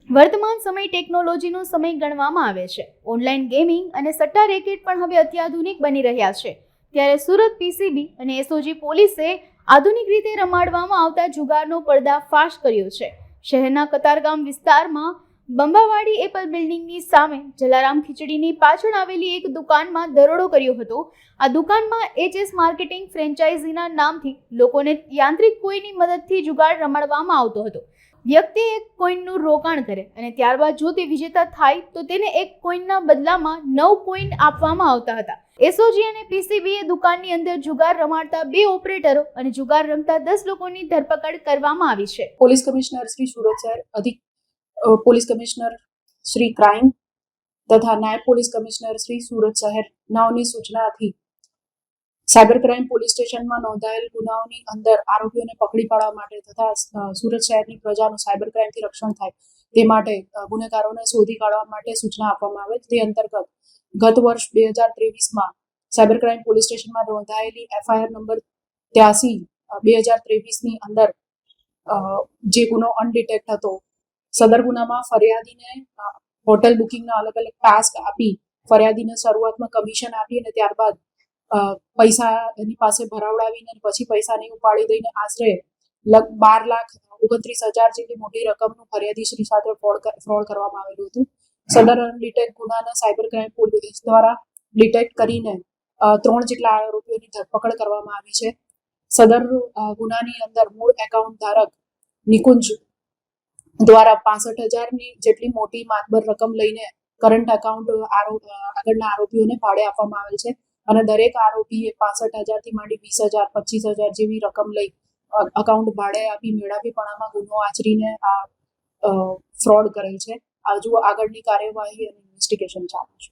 વર્તમાન સમય ટેકનોલોજીનો સમય ગણવામાં આવે છે. ઓનલાઈન ગેમિંગ અને સટ્ટા રેકેટ પણ હવે અત્યાધુનિક બની રહ્યા છે. ત્યારે સુરત પીસીબી અને એસઓજી પોલીસે આધુનિક રીતે રમાડવામાં આવતા જુગારનો પર્દાફાશ કર્યો છે. શહેરના કતારગામ વિસ્તારમાં બંબાવાડી એપલ બિલ્ડિંગની સામે જલારામ ખીચડીની પાછળ આવેલી એક દુકાનમાં દરોડો કર્યો હતો. આ દુકાનમાં એચએસ માર્કેટિંગ ફ્રેન્ચાઇઝીના નામથી લોકોને યાંત્રિક કોઈની મદદથી જુગાર રમાડવામાં આવતો હતો. વ્યક્તિ એક કોઈનનું રોકાણ કરે અને ત્યારબાદ જો તે વિજેતા થાય તો તેને એક કોઈનના બદલામાં 9 કોઈન આપવામાં આવતા હતા. એસઓજી અને પીસીબીએ દુકાનની અંદર જુગાર રમાડતા 2 ઓપરેટરો અને જુગાર રમતા 10 લોકોની ધરપકડ કરવામાં આવી છે. પોલીસ કમિશનર શ્રી સુરત શહેર, અધિક પોલીસ કમિશનર શ્રી ક્રાઇમ તથા નાયબ પોલીસ કમિશનર શ્રી સુરત શહેર નાઓની સૂચનાથી સાયબર ક્રાઇમ પોલીસ સ્ટેશનમાં નોંધાયેલ ગુનાઓની અંદર આરોપીઓને પકડી પાડવા માટે તથા સુરત શહેરની પ્રજાનું સાયબર ક્રાઇમથી રક્ષણ થાય તે માટે ગુનેગારોને શોધી કાઢવા માટે સૂચના આપવામાં આવે. તે અંતર્ગત ગત વર્ષ 2023માં સાયબર ક્રાઇમ પોલીસ સ્ટેશનમાં નોંધાયેલી એફઆઈઆર નંબર 83/2023ની અંદર જે ગુનો અનડિટેક્ટ હતો, સદર ગુનામાં ફરિયાદીને હોટેલ બુકિંગના અલગ અલગ ટાસ્ક આપી ફરિયાદીને શરૂઆતમાં કમિશન આપી અને ત્યારબાદ પૈસા એની પાસે ભરાવડાવીને પછી પૈસા નહીં ઉપાડી દઈને આશરે 12,29,000 જેટલી મોટી રકમનું ફરિયાદીશ્રી સાથે ફ્રોડ કરવામાં આવેલું હતું. સદર અનડિટેક્ટ ગુનાના સાયબર ક્રાઇમ પોલીસ દ્વારા ડિટેક્ટ કરીને 3 જેટલા આરોપીઓની ધરપકડ કરવામાં આવી છે. સદર ગુનાની અંદર મૂળ એકાઉન્ટ ધારક નિકુંજ દ્વારા 65,000ની જેટલી મોટી માતબર રકમ લઈને કરંટ એકાઉન્ટ આગળના આરોપીઓને ભાડે આપવામાં આવેલ છે અને દરેક આરોપીએ 65,000થી માંડી 20,000, 25,000 જેવી રકમ લઈ અકાઉન્ટ ભાડે આપી મેળાવીપણામાં ગુનો આચરીને આ ફ્રોડ કરેલ છે. હજુ આગળની કાર્યવાહી અને ઇન્વેસ્ટિગેશન ચાલુ છે.